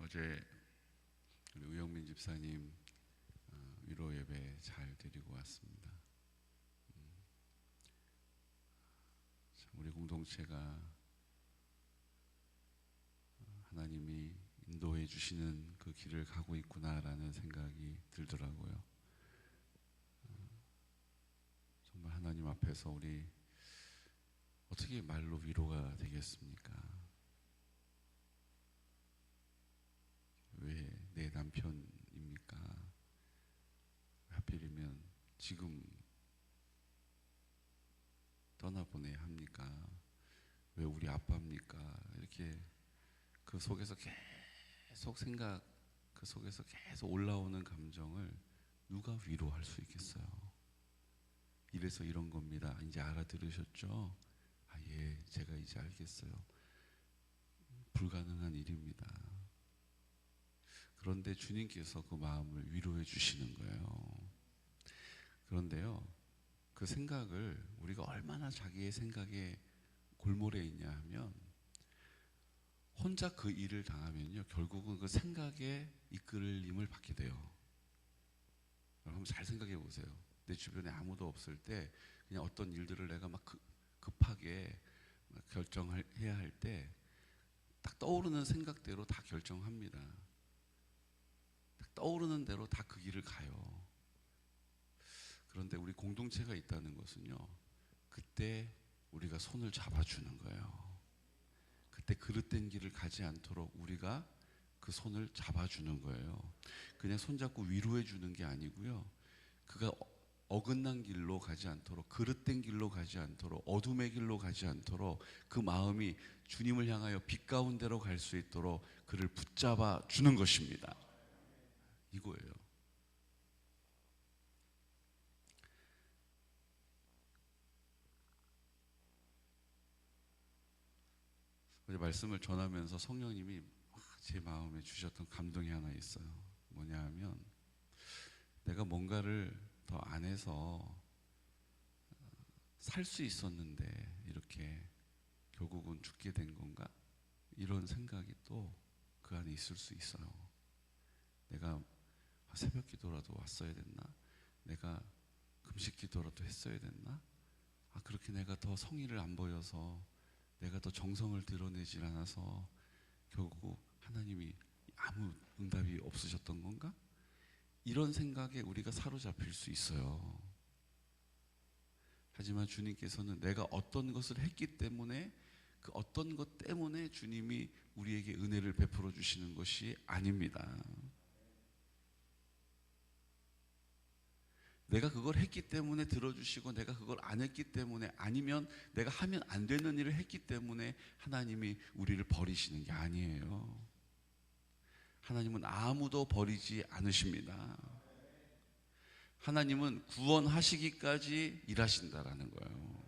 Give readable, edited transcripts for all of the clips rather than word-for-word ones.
어제 우리 우영민 집사님 위로 예배 잘 드리고 왔습니다. 우리 공동체가 하나님이 인도해 주시는 그 길을 가고 있구나라는 생각이 들더라고요. 정말 하나님 앞에서 우리 어떻게 말로 위로가 되겠습니까? 왜 내 남편입니까? 하필이면 지금 떠나보내야 합니까? 왜 우리 아빠입니까? 이렇게 그 속에서 계속 그 속에서 계속 올라오는 감정을 누가 위로할 수 있겠어요? 이래서 이런 겁니다. 이제 알아들으셨죠? 예, 제가 이제 알겠어요. 불가능한 일입니다. 그런데 주님께서 그 마음을 위로해 주시는 거예요. 그런데요, 그 생각을 우리가 얼마나 자기의 생각에 골몰해 있냐 하면, 혼자 그 일을 당하면요, 결국은 그 생각에 이끌림을 받게 돼요. 여러분 잘 생각해 보세요. 내 주변에 아무도 없을 때 그냥 어떤 일들을 내가 막 급하게 결정해야 할 때 딱 떠오르는 생각대로 다 결정합니다. 딱 떠오르는 대로 다 그 길을 가요. 그런데 우리 공동체가 있다는 것은요, 그때 우리가 손을 잡아주는 거예요. 그때 그릇된 길을 가지 않도록 우리가 그 손을 잡아주는 거예요. 그냥 손잡고 위로해 주는 게 아니고요, 그가 어긋난 길로 가지 않도록, 그릇된 길로 가지 않도록, 어둠의 길로 가지 않도록, 그 마음이 주님을 향하여 빛 가운데로 갈 수 있도록 그를 붙잡아 주는 것입니다. 이거예요. 어제 말씀을 전하면서 성령님이 제 마음에 주셨던 감동이 하나 있어요. 뭐냐 하면, 내가 뭔가를 더 안 해서 살 수 있었는데 이렇게 결국은 죽게 된 건가? 이런 생각이 또 그 안에 있을 수 있어요. 내가 새벽 기도라도 왔어야 됐나? 내가 금식 기도라도 했어야 됐나? 그렇게 내가 더 성의를 안 보여서, 내가 더 정성을 드러내질 않아서 결국 하나님이 아무 응답이 없으셨던 건가? 이런 생각에 우리가 사로잡힐 수 있어요. 하지만 주님께서는 내가 어떤 것을 했기 때문에, 그 어떤 것 때문에 주님이 우리에게 은혜를 베풀어 주시는 것이 아닙니다. 내가 그걸 했기 때문에 들어주시고, 내가 그걸 안 했기 때문에, 아니면 내가 하면 안 되는 일을 했기 때문에 하나님이 우리를 버리시는 게 아니에요. 하나님은 아무도 버리지 않으십니다. 하나님은 구원하시기까지 일하신다라는 거예요.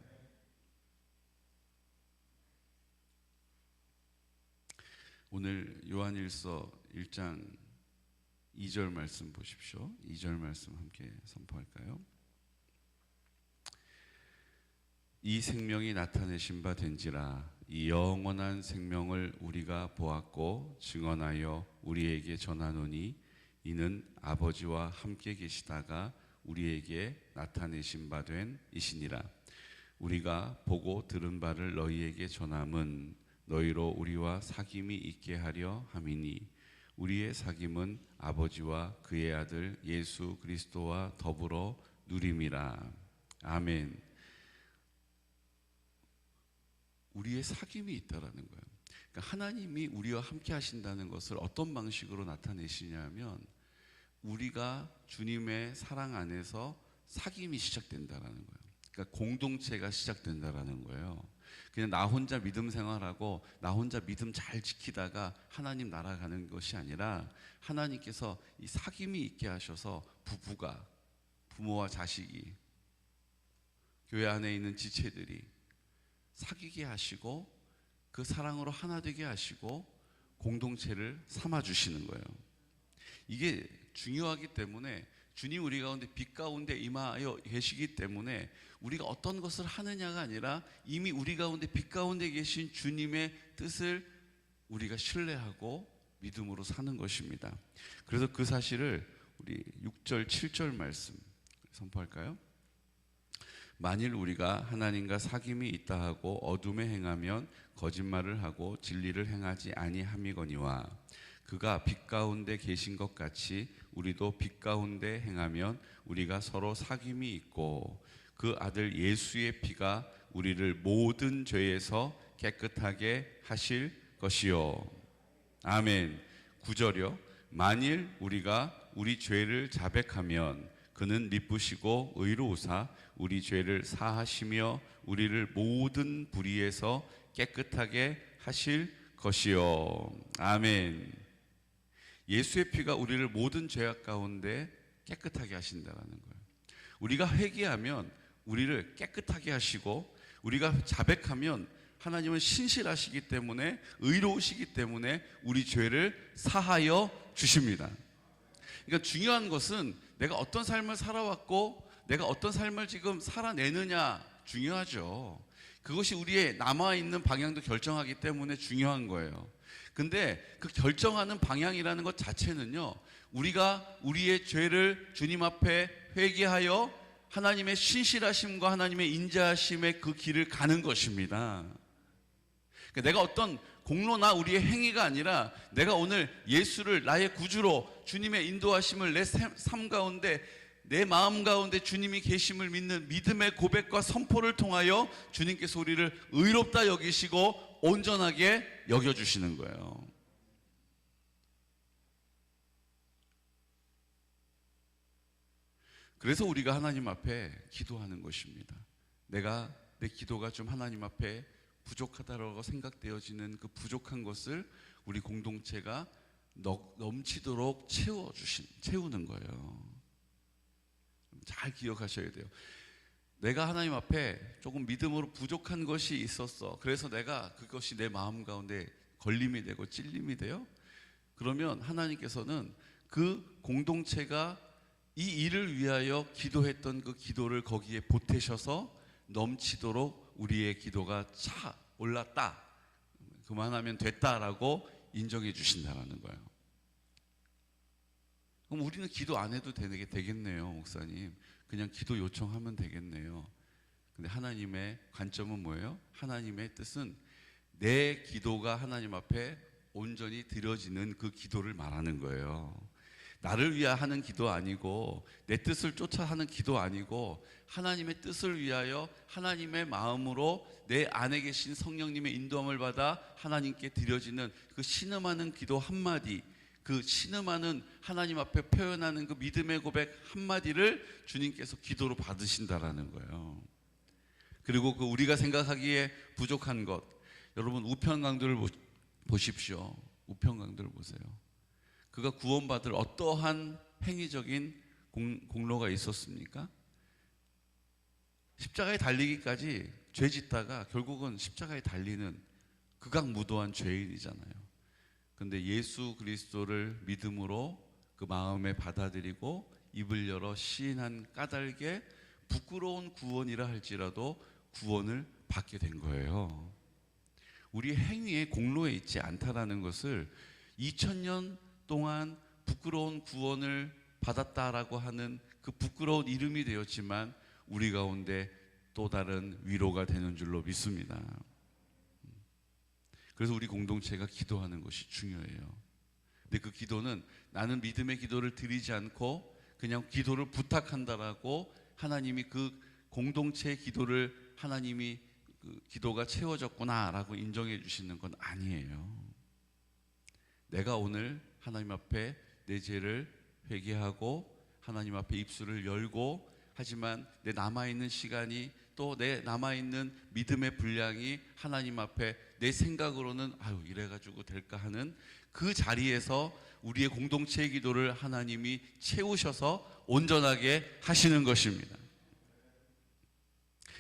오늘 요한일서 1장 2절 말씀 보십시오. 2절 말씀 함께 선포할까요? 이 생명이 나타내신 바 된지라, 이 영원한 생명을 우리가 보았고 증언하여 우리에게 전하노니, 이는 아버지와 함께 계시다가 우리에게 나타내신 바 된 이시니라. 우리가 보고 들은 바를 너희에게 전함은 너희로 우리와 사귐이 있게 하려 함이니, 우리의 사귐은 아버지와 그의 아들 예수 그리스도와 더불어 누림이라. 아멘. 우리의 사귐이 있다라는 거예요. 그러니까 하나님이 우리와 함께 하신다는 것을 어떤 방식으로 나타내시냐면, 우리가 주님의 사랑 안에서 사귐이 시작된다라는 거예요. 그러니까 공동체가 시작된다라는 거예요. 그냥 나 혼자 믿음 생활하고 나 혼자 믿음 잘 지키다가 하나님 날아가는 것이 아니라, 하나님께서 이 사귐이 있게 하셔서 부부가, 부모와 자식이, 교회 안에 있는 지체들이 사귀게 하시고, 그 사랑으로 하나 되게 하시고 공동체를 삼아 주시는 거예요. 이게 중요하기 때문에, 주님 우리 가운데 빛 가운데 임하여 계시기 때문에 우리가 어떤 것을 하느냐가 아니라, 이미 우리 가운데 빛 가운데 계신 주님의 뜻을 우리가 신뢰하고 믿음으로 사는 것입니다. 그래서 그 사실을 우리 6절 7절 말씀 선포할까요? 만일 우리가 하나님과 사귐이 있다 하고 어둠에 행하면 거짓말을 하고 진리를 행하지 아니함이거니와 그가 빛 가운데 계신 것 같이 우리도 빛 가운데 행하면 우리가 서로 사귐이 있고 그 아들 예수의 피가 우리를 모든 죄에서 깨끗하게 하실 것이요. 아멘. 9절이요. 만일 우리가 우리 죄를 자백하면 그는 미쁘시고 의로우사 우리 죄를 사하시며 우리를 모든 불의에서 깨끗하게 하실 것이요. 아멘. 예수의 피가 우리를 모든 죄악 가운데 깨끗하게 하신다는 거예요. 우리가 회개하면 우리를 깨끗하게 하시고 우리가 자백하면 하나님은 신실하시기 때문에 의로우시기 때문에 우리 죄를 사하여 주십니다. 그러니까 중요한 것은 내가 어떤 삶을 살아왔고 내가 어떤 삶을 지금 살아내느냐 중요하죠. 그것이 우리의 남아있는 방향도 결정하기 때문에 중요한 거예요. 근데 그 결정하는 방향이라는 것 자체는요, 우리가 우리의 죄를 주님 앞에 회개하여 하나님의 신실하심과 하나님의 인자하심의 그 길을 가는 것입니다. 그러니까 내가 어떤 공로나 우리의 행위가 아니라 내가 오늘 예수를 나의 구주로 주님의 인도하심을 내 삶 가운데 내 마음 가운데 주님이 계심을 믿는 믿음의 고백과 선포를 통하여 주님께서 우리를 의롭다 여기시고 온전하게 여겨주시는 거예요. 그래서 우리가 하나님 앞에 기도하는 것입니다. 내 기도가 좀 하나님 앞에 부족하다라고 생각되어지는 그 부족한 것을 우리 공동체가 넘치도록 채우는 거예요. 잘 기억하셔야 돼요. 내가 하나님 앞에 조금 믿음으로 부족한 것이 있었어. 그래서 내가 그것이 내 마음 가운데 걸림이 되고 찔림이 돼요. 그러면 하나님께서는 그 공동체가 이 일을 위하여 기도했던 그 기도를 거기에 보태셔서 넘치도록 우리의 기도가 차 올랐다, 그만하면 됐다라고 인정해 주신다는 거예요. 그럼 우리는 기도 안 해도 되겠네요, 목사님. 그냥 기도 요청하면 되겠네요. 근데 하나님의 관점은 뭐예요? 하나님의 뜻은 내 기도가 하나님 앞에 온전히 드려지는 그 기도를 말하는 거예요. 나를 위하여 하는 기도 아니고 내 뜻을 쫓아 하는 기도 아니고 하나님의 뜻을 위하여 하나님의 마음으로 내 안에 계신 성령님의 인도함을 받아 하나님께 드려지는 그 신음하는 기도 한마디, 그 신음하는 하나님 앞에 표현하는 그 믿음의 고백 한마디를 주님께서 기도로 받으신다라는 거예요. 그리고 그 우리가 생각하기에 부족한 것, 여러분 우편강도를 보십시오. 우편강도를 보세요. 그가 구원받을 어떠한 행위적인 공로가 있었습니까? 십자가에 달리기까지 죄 짓다가 결국은 십자가에 달리는 극악무도한 죄인이잖아요. 근데 예수 그리스도를 믿음으로 그 마음에 받아들이고 입을 열어 시인한 까닭에 부끄러운 구원이라 할지라도 구원을 받게 된 거예요. 우리 행위의 공로에 있지 않다라는 것을 2000년 동안 부끄러운 구원을 받았다라고 하는 그 부끄러운 이름이 되었지만 우리 가운데 또 다른 위로가 되는 줄로 믿습니다. 그래서 우리 공동체가 기도하는 것이 중요해요. 근데 그 기도는 나는 믿음의 기도를 드리지 않고 그냥 기도를 부탁한다라고 하나님이 그 공동체의 기도를 하나님이 그 기도가 채워졌구나라고 인정해 주시는 건 아니에요. 내가 오늘 하나님 앞에 내 죄를 회개하고 하나님 앞에 입술을 열고, 하지만 내 남아있는 시간이 또 내 남아있는 믿음의 분량이 하나님 앞에 내 생각으로는 이래가지고 될까 하는 그 자리에서 우리의 공동체의 기도를 하나님이 채우셔서 온전하게 하시는 것입니다.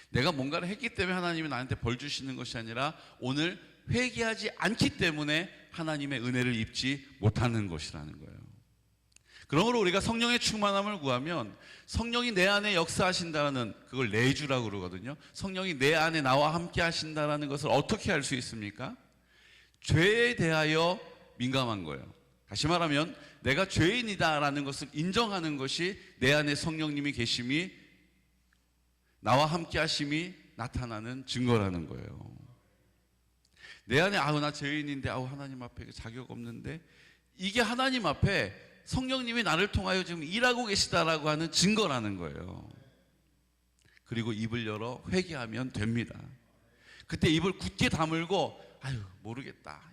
내가 뭔가를 했기 때문에 하나님이 나한테 벌 주시는 것이 아니라 오늘 회개하지 않기 때문에 하나님의 은혜를 입지 못하는 것이라는 거예요. 그러므로 우리가 성령의 충만함을 구하면 성령이 내 안에 역사하신다는, 그걸 내주라고 그러거든요. 성령이 내 안에 나와 함께 하신다는 것을 어떻게 할 수 있습니까? 죄에 대하여 민감한 거예요. 다시 말하면 내가 죄인이다라는 것을 인정하는 것이 내 안에 성령님이 계심이, 나와 함께 하심이 나타나는 증거라는 거예요. 내 안에 나 죄인인데 하나님 앞에 자격 없는데, 이게 하나님 앞에 성령님이 나를 통하여 지금 일하고 계시다라고 하는 증거라는 거예요. 그리고 입을 열어 회개하면 됩니다. 그때 입을 굳게 다물고 모르겠다,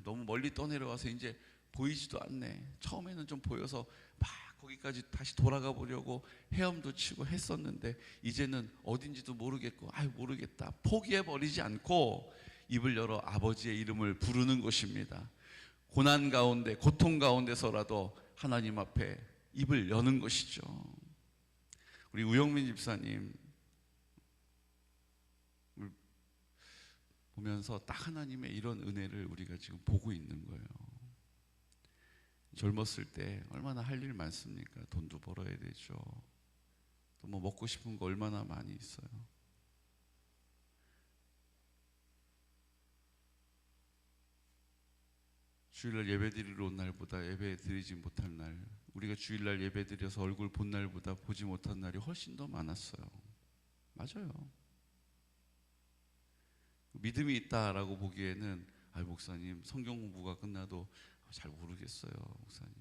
너무 멀리 떠내려와서 이제 보이지도 않네, 처음에는 좀 보여서 막 거기까지 다시 돌아가 보려고 헤엄도 치고 했었는데 이제는 어딘지도 모르겠고 모르겠다, 포기해버리지 않고 입을 열어 아버지의 이름을 부르는 것입니다. 고난 가운데, 고통 가운데서라도 하나님 앞에 입을 여는 것이죠. 우리 우영민 집사님 보면서 딱 하나님의 이런 은혜를 우리가 지금 보고 있는 거예요. 젊었을 때 얼마나 할 일 많습니까? 돈도 벌어야 되죠. 또 뭐 먹고 싶은 거 얼마나 많이 있어요. 주일날 예배 드리러 온 날보다 예배 드리지 못한 날, 우리가 주일날 예배 드려서 얼굴 본 날보다 보지 못한 날이 훨씬 더 많았어요. 맞아요. 믿음이 있다라고 보기에는 목사님 성경 공부가 끝나도 잘 모르겠어요, 목사님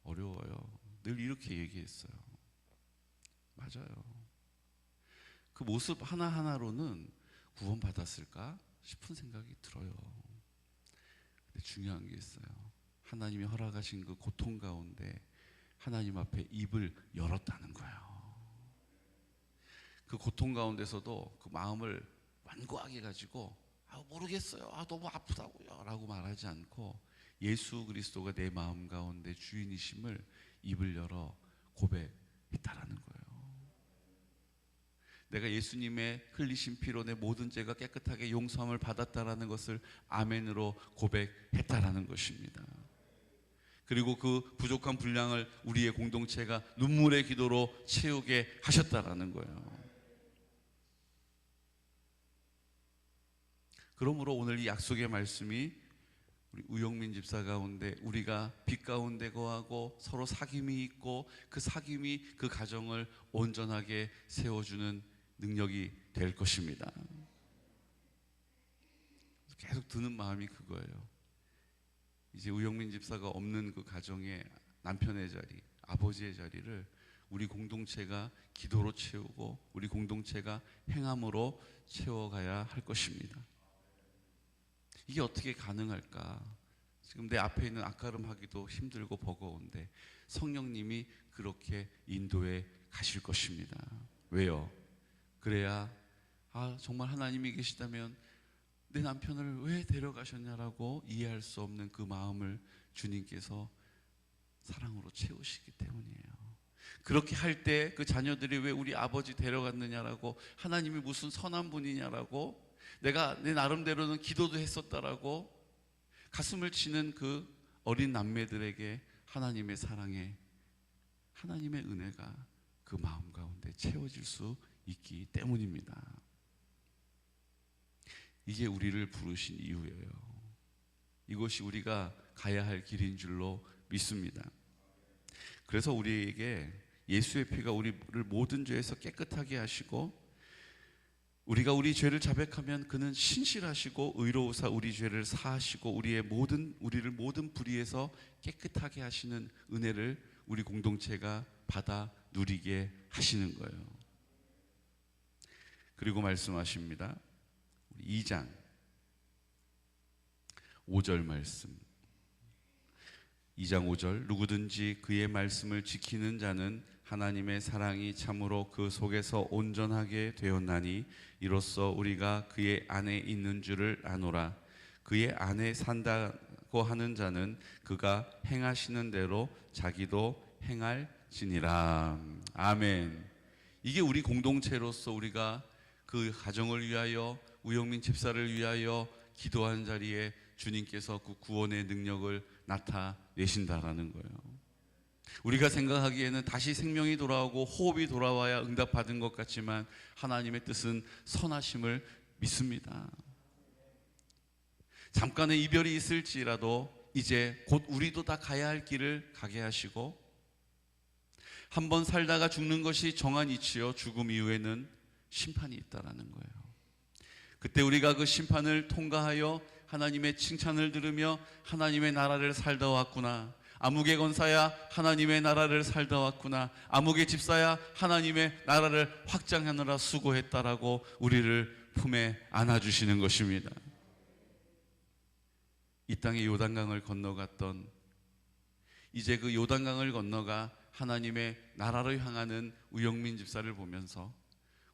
어려워요, 늘 이렇게 얘기했어요. 맞아요. 그 모습 하나하나로는 구원받았을까 싶은 생각이 들어요. 근데 중요한 게 있어요. 하나님이 허락하신 그 고통 가운데 하나님 앞에 입을 열었다는 거예요. 그 고통 가운데서도 그 마음을 완고하게 가지고 모르겠어요, 너무 아프다고요 라고 말하지 않고 예수 그리스도가 내 마음 가운데 주인이심을 입을 열어 고백했다라는 거예요. 내가 예수님의 흘리신 피로 내 모든 죄가 깨끗하게 용서함을 받았다라는 것을 아멘으로 고백했다라는 것입니다. 그리고 그 부족한 분량을 우리의 공동체가 눈물의 기도로 채우게 하셨다라는 거예요. 그러므로 오늘 이 약속의 말씀이 우리 우영민 집사 가운데 우리가 빛 가운데 거하고 서로 사귐이 있고 그 사귐이 그 가정을 온전하게 세워주는 능력이 될 것입니다. 계속 드는 마음이 그거예요. 이제 우영민 집사가 없는 그 가정의 남편의 자리, 아버지의 자리를 우리 공동체가 기도로 채우고 우리 공동체가 행함으로 채워가야 할 것입니다. 이게 어떻게 가능할까? 지금 내 앞에 있는 앞걸음하기도 힘들고 버거운데 성령님이 그렇게 인도해 가실 것입니다. 왜요? 그래야 정말 하나님이 계시다면 내 남편을 왜 데려가셨냐라고 이해할 수 없는 그 마음을 주님께서 사랑으로 채우시기 때문이에요. 그렇게 할 때 그 자녀들이 왜 우리 아버지 데려갔느냐라고, 하나님이 무슨 선한 분이냐라고, 내가 내 나름대로는 기도도 했었다라고 가슴을 치는 그 어린 남매들에게 하나님의 사랑에, 하나님의 은혜가 그 마음 가운데 채워질 수 있기 때문입니다. 이게 우리를 부르신 이유예요. 이것이 우리가 가야 할 길인 줄로 믿습니다. 그래서 우리에게 예수의 피가 우리를 모든 죄에서 깨끗하게 하시고, 우리가 우리 죄를 자백하면 그는 신실하시고 의로우사 우리 죄를 사하시고 우리를 모든 불의에서 깨끗하게 하시는 은혜를 우리 공동체가 받아 누리게 하시는 거예요. 그리고 말씀하십니다. 2장 5절 말씀, 2장 5절, 누구든지 그의 말씀을 지키는 자는 하나님의 사랑이 참으로 그 속에서 온전하게 되었나니 이로써 우리가 그의 안에 있는 줄을 아노라. 그의 안에 산다고 하는 자는 그가 행하시는 대로 자기도 행할지니라. 아멘. 이게 우리 공동체로서 우리가 그 가정을 위하여, 우영민 집사를 위하여 기도한 자리에 주님께서 그 구원의 능력을 나타내신다라는 거예요. 우리가 생각하기에는 다시 생명이 돌아오고 호흡이 돌아와야 응답받은 것 같지만 하나님의 뜻은 선하심을 믿습니다. 잠깐의 이별이 있을지라도 이제 곧 우리도 다 가야 할 길을 가게 하시고, 한 번 살다가 죽는 것이 정한 이치요 죽음 이후에는 심판이 있다라는 거예요. 그때 우리가 그 심판을 통과하여 하나님의 칭찬을 들으며 하나님의 나라를 살다 왔구나, 아무개 권사야 하나님의 나라를 살다 왔구나, 아무개 집사야 하나님의 나라를 확장하느라 수고했다라고 우리를 품에 안아주시는 것입니다. 이 땅의 요단강을 건너갔던, 이제 그 요단강을 건너가 하나님의 나라로 향하는 우영민 집사를 보면서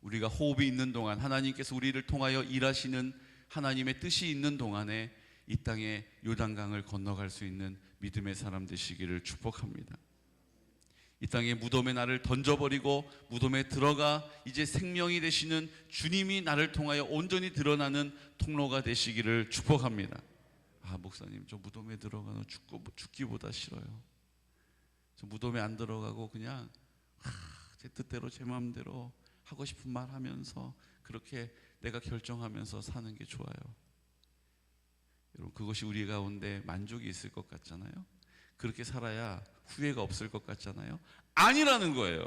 우리가 호흡이 있는 동안, 하나님께서 우리를 통하여 일하시는 하나님의 뜻이 있는 동안에 이 땅의 요단강을 건너갈 수 있는 믿음의 사람 되시기를 축복합니다. 이 땅의 무덤에 나를 던져버리고 무덤에 들어가 이제 생명이 되시는 주님이 나를 통하여 온전히 드러나는 통로가 되시기를 축복합니다. 아, 목사님, 저 무덤에 들어가는 죽기보다 싫어요. 저 무덤에 안 들어가고 그냥 제 뜻대로 제 마음대로 하고 싶은 말 하면서 그렇게 내가 결정하면서 사는 게 좋아요. 여러분, 그것이 우리 가운데 만족이 있을 것 같잖아요. 그렇게 살아야 후회가 없을 것 같잖아요. 아니라는 거예요.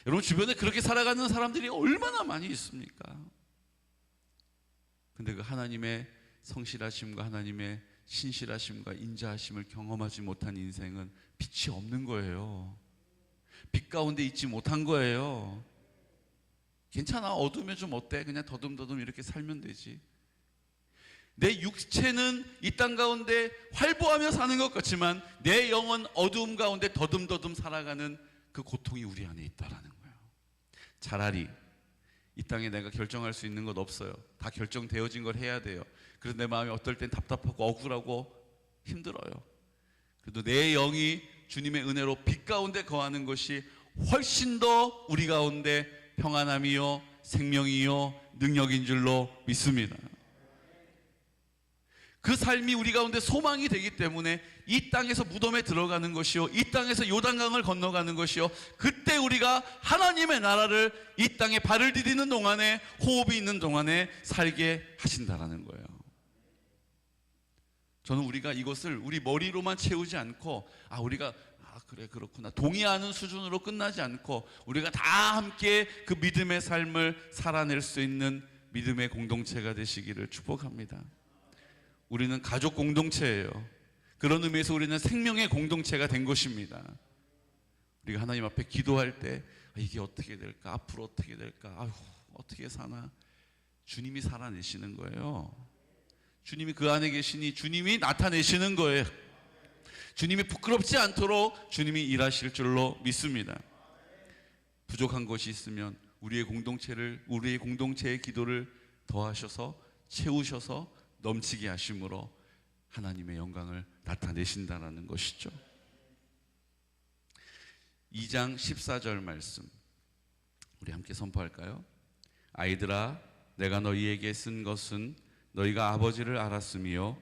여러분, 주변에 그렇게 살아가는 사람들이 얼마나 많이 있습니까? 근데 그 하나님의 성실하심과 하나님의 신실하심과 인자하심을 경험하지 못한 인생은 빛이 없는 거예요. 빛 가운데 있지 못한 거예요. 괜찮아, 어두우면 좀 어때? 그냥 더듬더듬 이렇게 살면 되지. 내 육체는 이 땅 가운데 활보하며 사는 것 같지만 내 영은 어두움 가운데 더듬더듬 살아가는 그 고통이 우리 안에 있다라는 거예요. 차라리 이 땅에 내가 결정할 수 있는 것 없어요. 다 결정되어진 걸 해야 돼요. 그래서 내 마음이 어떨 땐 답답하고 억울하고 힘들어요. 그래도 내 영이 주님의 은혜로 빛 가운데 거하는 것이 훨씬 더 우리 가운데 평안함이요 생명이요 능력인 줄로 믿습니다. 그 삶이 우리 가운데 소망이 되기 때문에 이 땅에서 무덤에 들어가는 것이요, 이 땅에서 요단강을 건너가는 것이요, 그때 우리가 하나님의 나라를 이 땅에 발을 디디는 동안에, 호흡이 있는 동안에 살게 하신다라는 거예요. 저는 우리가 이것을 우리 머리로만 채우지 않고, 우리가 그래 그렇구나 동의하는 수준으로 끝나지 않고 우리가 다 함께 그 믿음의 삶을 살아낼 수 있는 믿음의 공동체가 되시기를 축복합니다. 우리는 가족 공동체예요. 그런 의미에서 우리는 생명의 공동체가 된 것입니다. 우리가 하나님 앞에 기도할 때 이게 어떻게 될까, 앞으로 어떻게 될까, 어떻게 사나, 주님이 살아내시는 거예요. 주님이 그 안에 계시니 주님이 나타내시는 거예요. 주님이 부끄럽지 않도록 주님이 일하실 줄로 믿습니다. 부족한 것이 있으면 우리의 공동체의 기도를 더하셔서 채우셔서 넘치게 하심으로 하나님의 영광을 나타내신다는 것이죠. 2장 14절 말씀 우리 함께 선포할까요? 아이들아, 내가 너희에게 쓴 것은 너희가 아버지를 알았으며,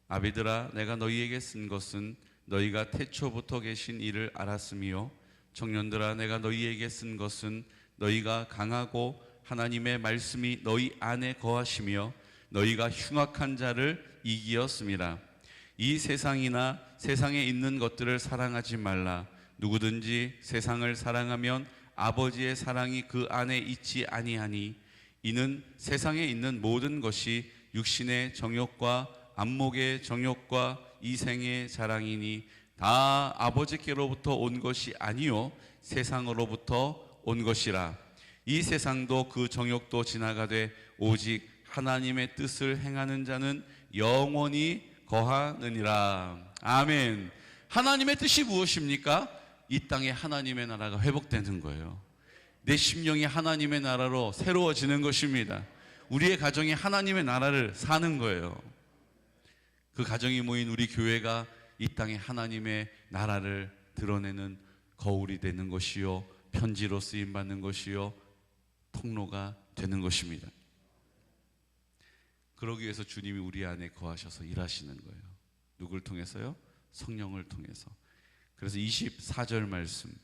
아비들아, 내가 너희에게 쓴 것은 너희가 태초부터 계신 이를 알았으며, 청년들아, 내가 너희에게 쓴 것은 너희가 강하고 하나님의 말씀이 너희 안에 거하시며 너희가 흉악한 자를 이기었음이라. 이 세상이나 세상에 있는 것들을 사랑하지 말라. 누구든지 세상을 사랑하면 아버지의 사랑이 그 안에 있지 아니하니, 이는 세상에 있는 모든 것이 육신의 정욕과 안목의 정욕과 이생의 자랑이니 다 아버지께로부터 온 것이 아니요 세상으로부터 온 것이라. 이 세상도 그 정욕도 지나가되 오직 하나님의 뜻을 행하는 자는 영원히 거하느니라. 아멘. 하나님의 뜻이 무엇입니까? 이 땅에 하나님의 나라가 회복되는 거예요. 내 심령이 하나님의 나라로 새로워지는 것입니다. 우리의 가정이 하나님의 나라를 사는 거예요. 그 가정이 모인 우리 교회가 이 땅에 하나님의 나라를 드러내는 거울이 되는 것이요, 편지로 쓰임받는 것이요, 통로가 되는 것입니다. 그러기 위해서 주님이 우리 안에 거하셔서 일하시는 거예요. 누굴 통해서요? 성령을 통해서. 그래서 24절 말씀,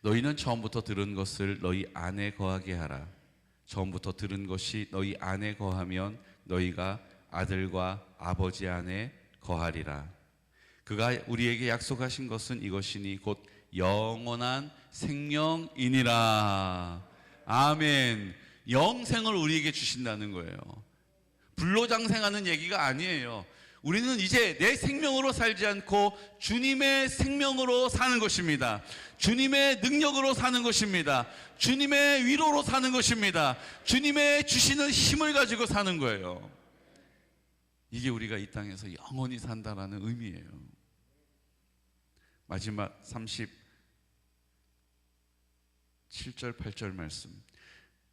너희는 처음부터 들은 것을 너희 안에 거하게 하라. 처음부터 들은 것이 너희 안에 거하면 너희가 아들과 아버지 안에 거하리라. 그가 우리에게 약속하신 것은 이것이니 곧 영원한 생명이니라. 아멘. 영생을 우리에게 주신다는 거예요. 불로장생하는 얘기가 아니에요. 우리는 이제 내 생명으로 살지 않고 주님의 생명으로 사는 것입니다. 주님의 능력으로 사는 것입니다. 주님의 위로로 사는 것입니다. 주님의 주시는 힘을 가지고 사는 거예요. 이게 우리가 이 땅에서 영원히 산다라는 의미예요. 마지막 37절 8절 말씀,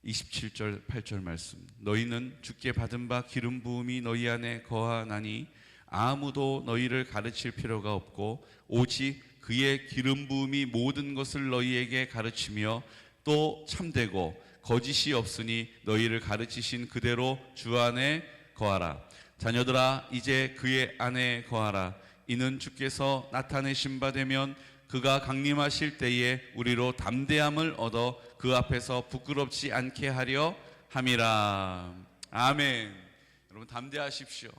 27절 8절 말씀. 너희는 주께 받은 바 기름 부음이 너희 안에 거하나니 아무도 너희를 가르칠 필요가 없고 오직 그의 기름 부음이 모든 것을 너희에게 가르치며 또 참되고 거짓이 없으니 너희를 가르치신 그대로 주 안에 거하라. 자녀들아 이제 그의 안에 거하라. 이는 주께서 나타내신 바 되면 그가 강림하실 때에 우리로 담대함을 얻어 그 앞에서 부끄럽지 않게 하려 함이라. 아멘. 여러분 담대하십시오.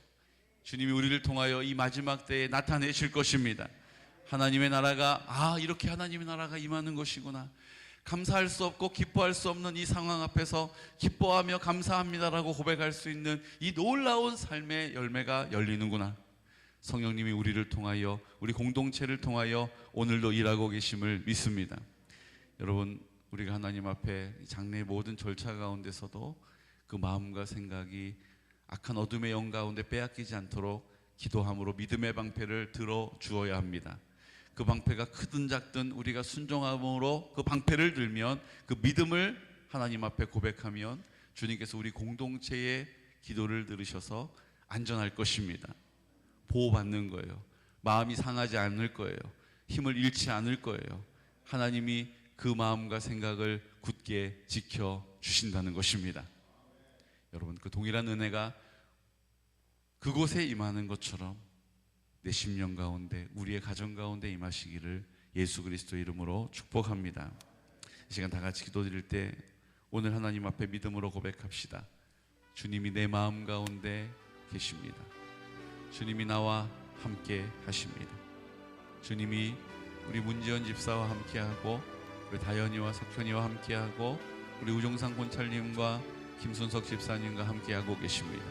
주님이 우리를 통하여 이 마지막 때에 나타내실 것입니다. 하나님의 나라가 이렇게 하나님의 나라가 임하는 것이구나. 감사할 수 없고 기뻐할 수 없는 이 상황 앞에서 기뻐하며 감사합니다라고 고백할 수 있는 이 놀라운 삶의 열매가 열리는구나. 성령님이 우리를 통하여 우리 공동체를 통하여 오늘도 일하고 계심을 믿습니다. 여러분 우리가 하나님 앞에 장래의 모든 절차 가운데서도 그 마음과 생각이 악한 어둠의 영 가운데 빼앗기지 않도록 기도함으로 믿음의 방패를 들어 주어야 합니다. 그 방패가 크든 작든 우리가 순종함으로 그 방패를 들면 그 믿음을 하나님 앞에 고백하면 주님께서 우리 공동체의 기도를 들으셔서 안전할 것입니다. 보호받는 거예요. 마음이 상하지 않을 거예요. 힘을 잃지 않을 거예요. 하나님이 그 마음과 생각을 굳게 지켜주신다는 것입니다. 여러분 그 동일한 은혜가 그곳에 임하는 것처럼 내 심령 가운데 우리의 가정 가운데 임하시기를 예수 그리스도 이름으로 축복합니다. 이 시간 다 같이 기도드릴 때 오늘 하나님 앞에 믿음으로 고백합시다. 주님이 내 마음 가운데 계십니다. 주님이 나와 함께 하십니다. 주님이 우리 문지연 집사와 함께하고 우리 다현이와 석현이와 함께하고 우리 우종상 권찰님과 김순석 집사님과 함께하고 계십니다.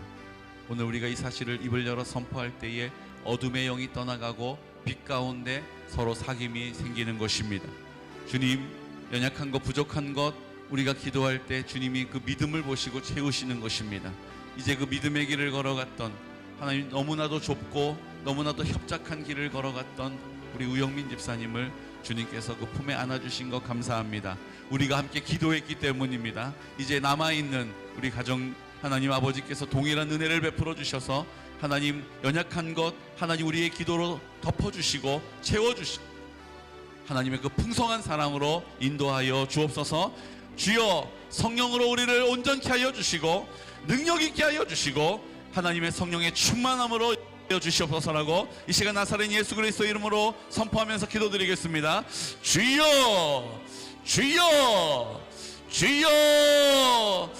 오늘 우리가 이 사실을 입을 열어 선포할 때에 어둠의 영이 떠나가고 빛 가운데 서로 사귐이 생기는 것입니다. 주님, 연약한 것 부족한 것 우리가 기도할 때 주님이 그 믿음을 보시고 채우시는 것입니다. 이제 그 믿음의 길을 걸어갔던 하나님 너무나도 좁고 너무나도 협착한 길을 걸어갔던 우리 우영민 집사님을 주님께서 그 품에 안아주신 것 감사합니다. 우리가 함께 기도했기 때문입니다. 이제 남아있는 우리 가정 하나님 아버지께서 동일한 은혜를 베풀어 주셔서 하나님 연약한 것 하나님 우리의 기도로 덮어주시고 채워주시고 하나님의 그 풍성한 사랑으로 인도하여 주옵소서. 주여 성령으로 우리를 온전케 하여 주시고 능력 있게 하여 주시고 하나님의 성령의 충만함으로 주시옵소서라고 이 시간 나사렛 예수 그리스도 이름으로 선포하면서 기도드리겠습니다. 주여 주여 주여